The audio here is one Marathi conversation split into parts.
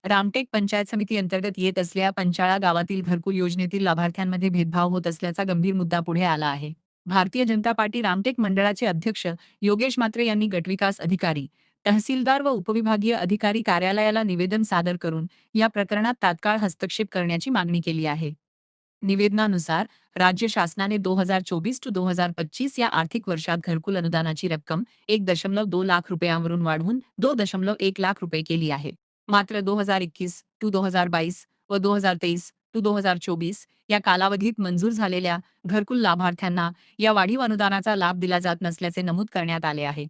रामटेक पंचायत समिती अंतर्गत येत असलेल्या पंचाळा गावातील घरकुल योजनेतील लाभार्थ्यांमध्ये भेदभाव होत असल्याचा गंभीर मुद्दा पुढे आला आहे। भारतीय जनता पार्टी रामटेक मंडळाचे अध्यक्ष योगेश म्हात्रे यांनी गटविकास अधिकारी, तहसीलदार व उपविभागीय अधिकारी कार्यालयाला निवेदन सादर करून या प्रकरणात तात्काळ हस्तक्षेप करण्याची मागणी केली आहे। निवेदनानुसार राज्य शासनाने 2024 ते 2025 या आर्थिक वर्षात घरकुल अनुदानाची रक्कम 1.2 लाख रुपयांवरून वाढवून 2.1 लाख रुपये केली आहे। मात्र 2021 ते 2022 व 2023 ते 2024 या कालावधीत मंजूर झालेल्या घरकुल लाभार्थ्यांना या वाढीव अनुदानाचा लाभ दिला जात नसल्याचे नमूद करण्यात आले आहे।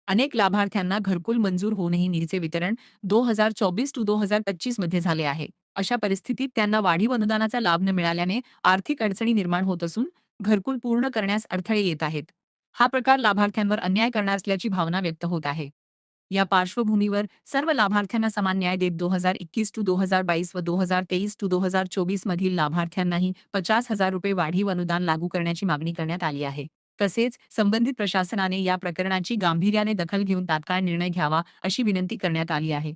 अनेक लाभार्थ्यांना घरकुल मंजूर होऊनही निधीचे वितरण 2024 ते 2025 मध्ये झाले आहे। अशा परिस्थितीत त्यांना वाढीव अनुदानाचा लाभ न मिळाल्याने आर्थिक अडचणी निर्माण होत असून घरकुल पूर्ण करण्यास अडथळे येत आहेत। हा प्रकार लाभार्थ्यांवर अन्याय करणार असल्याची भावना व्यक्त होत आहे। या पार्श्वभूमीवर सर्व लाभार्थ्यांना समान न्याय देत 2021 ते 2022 व 2023 ते 2024 मधील लाभार्थ्यांनाही 50,000 रुपये वाढीव अनुदान लागू करण्याची मागणी करण्यात आली आहे। तसेच संबंधित प्रशासनाने या प्रकरणाची गांभीर्याने दखल घेऊन तात्काळ निर्णय घ्यावा अशी विनंती करण्यात आली आहे।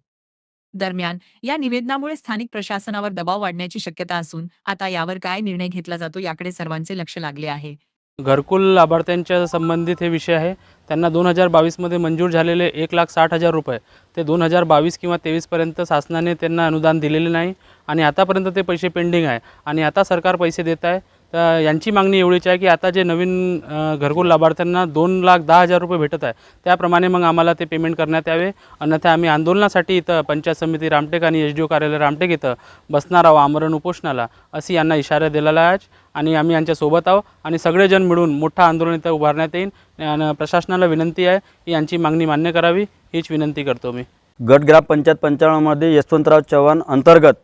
दरम्यान या निवेदनामुळे स्थानिक प्रशासनावर दबाव वाढण्याची शक्यता असून आता यावर काय निर्णय घेतला जातो याकडे सर्वांचे लक्ष लागले आहे। घरकुल लाभार्थ्यांच्या संबंधित हे विषय आहे। त्यांना 2022 मध्ये मंजूर झालेले 1,60,000 रुपये ते 2022 किंवा 23 पर्यंत शासनाने त्यांना अनुदान दिलेले नाही आणि आतापर्यंत ते पैसे पेंडिंग आहे आणि आता सरकार पैसे देत आहे। तर यांची मागणी एवढीच आहे की आता जे नवीन घरकुल लाभार्थ्यांना 2,10,000 रुपये भेटत आहे त्याप्रमाणे मग आम्हाला ते पेमेंट करण्यात यावे, अन्यथा आम्ही आंदोलनासाठी इथं पंचायत समिती रामटेक आणि SDO कार्यालय रामटेक इथं बसणार आहोत आमरण उपोषणाला, अशी यांना इशारा दिलेला आहे आणि आम्ही यांच्या सोबत आहोत आणि सगळेजण मिळून मोठं आंदोलन इथं उभारण्यात येईल आणि प्रशासनाला विनंती आहे की यांची मागणी मान्य करावी, हीच विनंती करतो मी। गट ग्रामपंचायत पंचाळामध्ये यशवंतराव चव्हाण अंतर्गत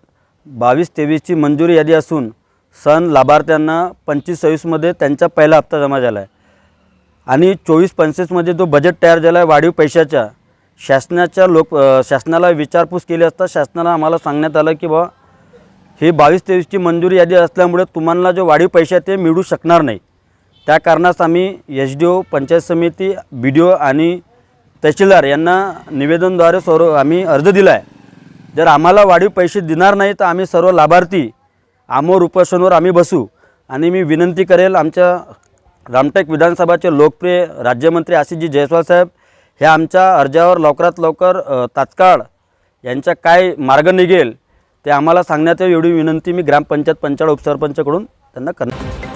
22-23 ची मंजुरी यादी असून सन लाभार्थ्यांना 25-26 मध्ये त्यांचा पहिला हप्ता जमा झाला आहे आणि 24-25 मध्ये जो बजेट तयार झाला आहे वाढीव पैशाचा शासनाला विचारपूस केली असता शासनाला आम्हाला सांगण्यात आलं की बा ही 22-23 ची मंजुरी यादी असल्यामुळे तुम्हाला जो वाढीव पैसे ते मिळू शकणार नाही। त्या कारणास आम्ही SDO पंचायत समिती BDO आणि तहसीलदार यांना निवेदनद्वारे आम्ही अर्ज दिला आहे। जर आम्हाला वाढीव पैसे देणार नाही तर आम्ही सर्व लाभार्थी आमोर उपोषणावर आम्ही बसू आणि मी विनंती करेल आमच्या रामटेक विधानसभाचे लोकप्रिय राज्यमंत्री आशिषजी जयस्वाल साहेब हे आमच्या अर्जावर लवकरात लवकर तात्काळ यांचा काय मार्ग निघेल ते आम्हाला सांगण्यात यावी एवढी विनंती मी ग्रामपंचायत पंचायत उपसरपंचकडून त्यांना करणार।